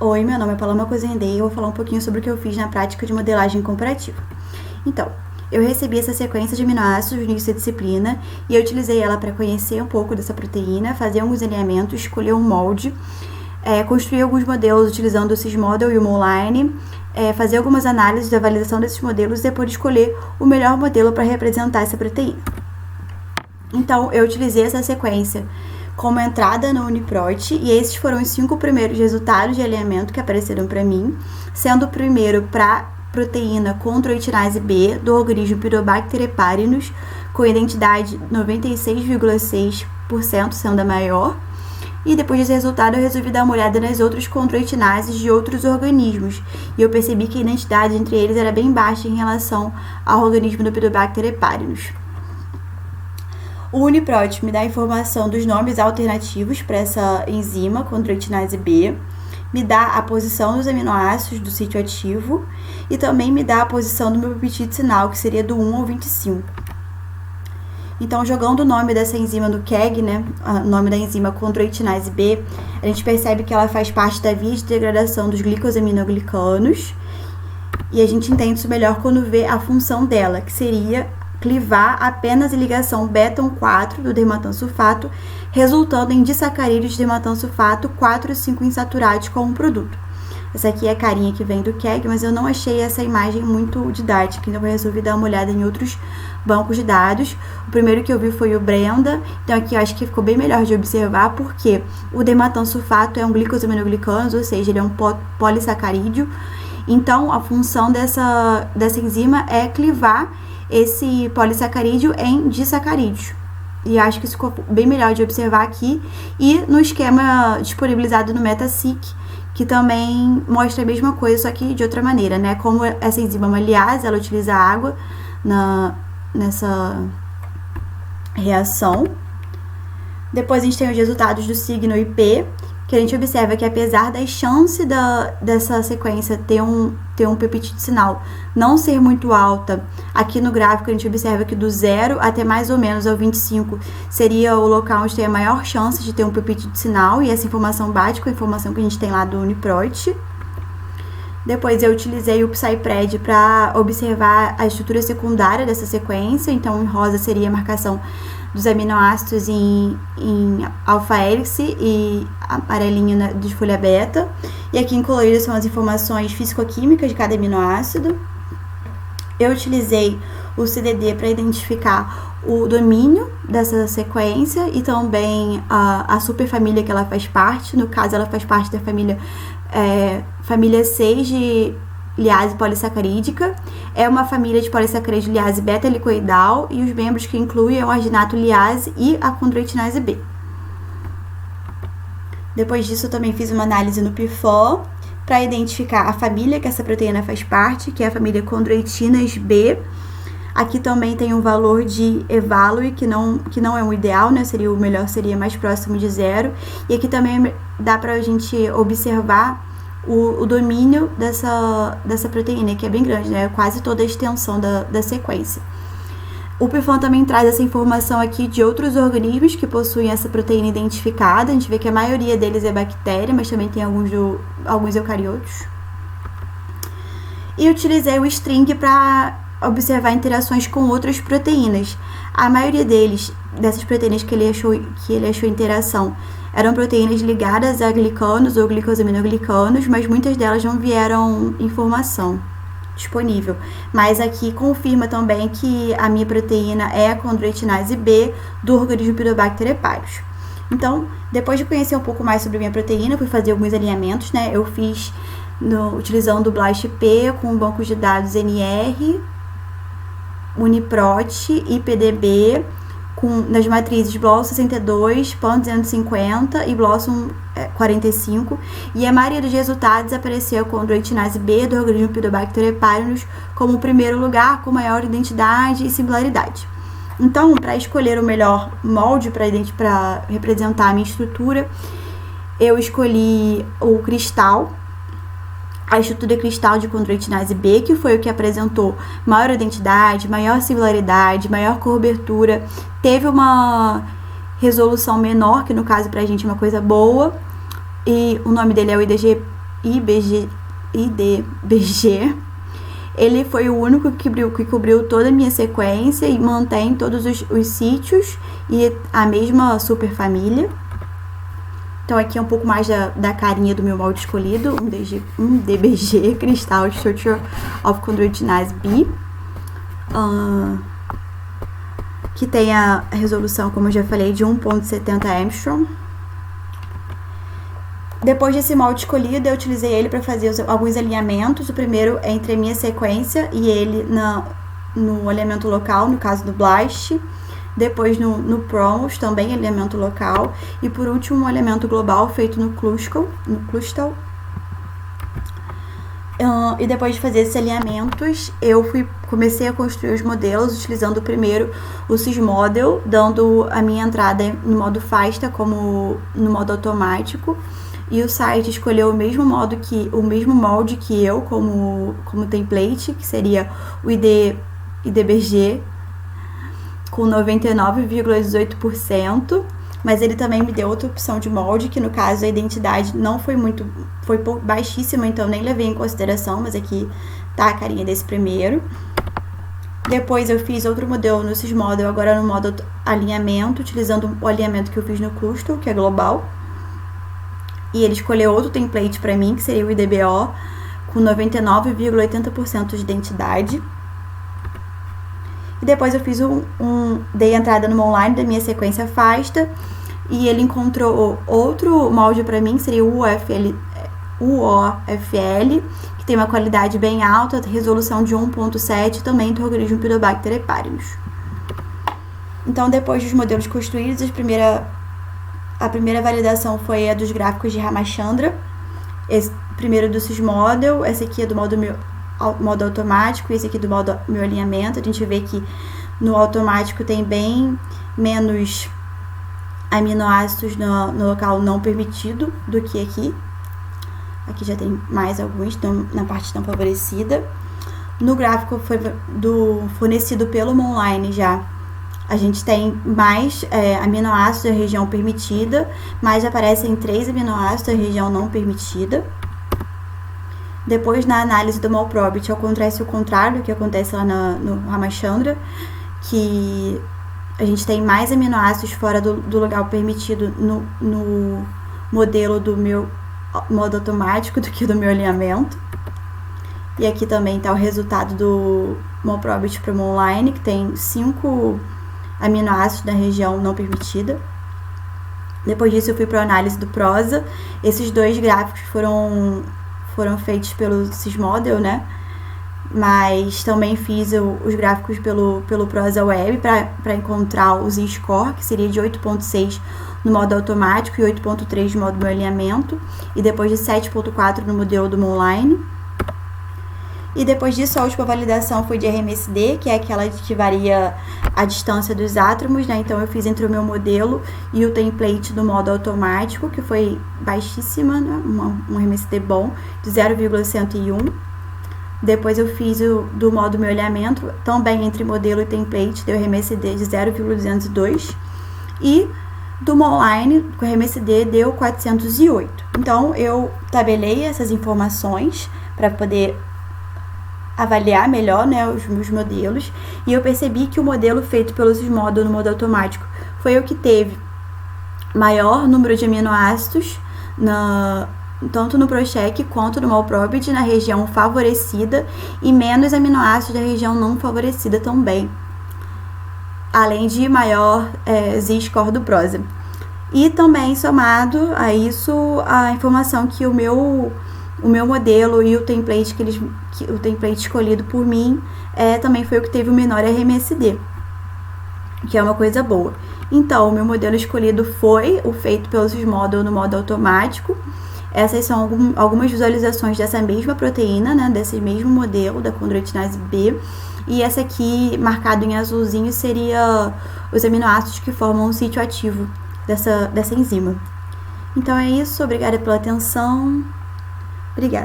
Oi, meu nome é Paloma Cozendei e eu vou falar um pouquinho sobre o que eu fiz na prática de modelagem comparativa. Então, eu recebi essa sequência de aminoácidos no início da disciplina e eu utilizei ela para conhecer um pouco dessa proteína, fazer alguns alinhamentos, escolher um molde, construir alguns modelos utilizando o Sysmodel e o Moline, fazer algumas análises da validação desses modelos e depois escolher o melhor modelo para representar essa proteína. Então, eu utilizei essa sequência como entrada no Uniprot, e esses foram os 5 primeiros resultados de alinhamento que apareceram para mim, sendo o primeiro para proteína chondroitinase B do organismo Pyrobacter heparinus, com identidade 96,6%, sendo a maior. E depois desse resultado eu resolvi dar uma olhada nas outras chondroitinases de outros organismos, e eu percebi que a identidade entre eles era bem baixa em relação ao organismo do Pyrobacter heparinus. O Uniprot me dá a informação dos nomes alternativos para essa enzima, chondroitinase B, me dá a posição dos aminoácidos do sítio ativo e também me dá a posição do meu peptídeo sinal, que seria do 1 ao 25. Então, jogando o nome dessa enzima no KEGG, o nome da enzima chondroitinase B, a gente percebe que ela faz parte da via de degradação dos glicosaminoglicanos, e a gente entende isso melhor quando vê a função dela, que seria clivar apenas a ligação beta-1,4 do dermatansulfato, resultando em disacarídeos de dermatansulfato 4 e 5 insaturados com um produto. Essa aqui é a carinha que vem do KEGG, mas eu não achei essa imagem muito didática, então eu resolvi dar uma olhada em outros bancos de dados. O primeiro que eu vi foi o Brenda, então aqui eu acho que ficou bem melhor de observar, porque o dermatansulfato é um glicosaminoglicano, ou seja, ele é um polissacarídeo. Então, a função dessa enzima é clivar esse polissacarídeo em disacarídeos. E acho que isso ficou bem melhor de observar aqui. E no esquema disponibilizado no MetaSeq, que também mostra a mesma coisa, só que de outra maneira, né? Como essa enzima é uma liase, ela utiliza água nessa reação. Depois a gente tem os resultados do signo IP, que a gente observa que apesar da chance dessa sequência ter um peptídeo sinal não ser muito alta, aqui no gráfico a gente observa que do 0 até mais ou menos ao 25 seria o local onde tem a maior chance de ter um peptídeo sinal, e essa informação bate com a informação que a gente tem lá do Uniprot. Depois eu utilizei o PsyPred para observar a estrutura secundária dessa sequência, então em rosa seria a marcação dos aminoácidos em alfa-hélice e amarelinho de folha beta. E aqui em colorido são as informações físico-químicas de cada aminoácido. Eu utilizei o CDD para identificar o domínio dessa sequência e também a superfamília que ela faz parte. No caso, ela faz parte da família 6 de liase polissacarídica, é uma família de polissacarídeo liase beta-helicoidal, e os membros que incluem o arginato liase e a chondroitinase B. Depois disso, eu também fiz uma análise no PIFO para identificar a família que essa proteína faz parte, que é a família chondroitinas B. Aqui também tem um valor de evalue, que não é um ideal, né? O melhor seria mais próximo de 0. E aqui também dá para a gente observar o domínio dessa proteína, que é bem grande, né? Quase toda a extensão da sequência. O PIFO também traz essa informação aqui de outros organismos que possuem essa proteína identificada. A gente vê que a maioria deles é bactéria, mas também tem alguns eucariotos. E utilizei o string para observar interações com outras proteínas. A maioria dessas proteínas que ele achou interação, eram proteínas ligadas a glicanos ou glicosaminoglicanos, mas muitas delas não vieram informação disponível. Mas aqui confirma também que a minha proteína é a chondroitinase B do organismo Pyrobacter heparinus. Então, depois de conhecer um pouco mais sobre a minha proteína, fui fazer alguns alinhamentos, né? Eu fiz utilizando o BLAST-P com bancos de dados NR, Uniprot e PDB, nas matrizes Blossom 62, PAN 250 e Blossom 45, e a maioria dos resultados apareceu com chondroitinase B do organismo Pyrobacter heparinus como o primeiro lugar, com maior identidade e similaridade. Então, para escolher o melhor molde para representar a minha estrutura, eu escolhi o cristal, a estrutura cristal de chondroitinase B, que foi o que apresentou maior identidade, maior similaridade, maior cobertura, teve uma resolução menor, que no caso pra gente é uma coisa boa, e o nome dele é o IDG IDBG. Ele foi o único que cobriu toda a minha sequência e mantém todos os sítios e a mesma superfamília. Então aqui é um pouco mais da carinha do meu molde escolhido, um DBG Crystal Structure of Chondroitinase B, que tem a resolução, como eu já falei, de 1,70 Armstrong. Depois desse molde escolhido, eu utilizei ele para fazer alguns alinhamentos. O primeiro é entre a minha sequência e ele no alinhamento local, no caso do Blast. Depois no Promos, também alinhamento local. E por último, um alinhamento global feito no Clustal. E depois de fazer esses alinhamentos, eu comecei a construir os modelos, utilizando primeiro o SysModel, dando a minha entrada no modo FASTA como no modo automático. E o site escolheu o mesmo molde que eu como template, que seria o IDBG com 99,18%, mas ele também me deu outra opção de molde, que no caso a identidade não foi baixíssima, então nem levei em consideração, mas aqui tá a carinha desse primeiro. Depois eu fiz outro modelo no SysModel, agora no modo alinhamento, utilizando o alinhamento que eu fiz no Clustal, que é global. E ele escolheu outro template para mim, que seria o IDBO, com 99,80% de identidade. E depois eu fiz dei entrada no online da minha sequência FASTA, e ele encontrou outro molde para mim, que seria o UOFL, que tem uma qualidade bem alta, resolução de 1,7, também do organismo Pyrobacter heparinus. Então, depois dos modelos construídos, a primeira validação foi a dos gráficos de Ramachandra, esse primeiro do SysModel, esse aqui é do modo automático e esse aqui do modo meu alinhamento. A gente vê que no automático tem bem menos aminoácidos no local não permitido do que aqui. Aqui já tem mais alguns na parte não favorecida. No gráfico fornecido pelo Online já, a gente tem mais aminoácidos da região permitida, mas aparecem 3 aminoácidos da região não permitida. Depois, na análise do Molprobit, acontece o contrário do que acontece lá no Ramachandra, que a gente tem mais aminoácidos fora do lugar permitido no modelo do meu modo automático do que do meu alinhamento. E aqui também está o resultado do Molprobit para o Online, que tem 5 aminoácidos da região não permitida. Depois disso eu fui para a análise do Prosa. Esses dois gráficos foram feitos pelo SysModel, né? Mas também fiz os gráficos pelo Prosa Web para encontrar o Z-Score, que seria de 8,6 no modo automático e 8,3 no modo meu alinhamento, e depois de 7,4 no modelo do Online. E depois disso, a última validação foi de RMSD, que é aquela que varia a distância dos átomos, né? Então, eu fiz entre o meu modelo e o template do modo automático, que foi baixíssima, né? Um RMSD bom, de 0,101. Depois, eu fiz do modo meu alinhamento, também entre modelo e template, deu RMSD de 0,202. E do Online, com RMSD, deu 408. Então, eu tabelei essas informações para poder avaliar melhor, né, os meus modelos, e eu percebi que o modelo feito pelo SysModel no modo automático foi o que teve maior número de aminoácidos tanto no ProCheck quanto no Molprobit na região favorecida e menos aminoácidos da região não favorecida também, além de maior Z-Score do Prosa. E também, somado a isso, a informação que o meu modelo e o template o template escolhido por mim também foi o que teve o menor RMSD, que é uma coisa boa. Então, o meu modelo escolhido foi o feito pelo SysModel no modo automático. Essas são algumas visualizações dessa mesma proteína, né, desse mesmo modelo da chondroitinase B. E essa aqui, marcado em azulzinho, seria os aminoácidos que formam o sítio ativo dessa enzima. Então é isso, obrigada pela atenção. Obrigada.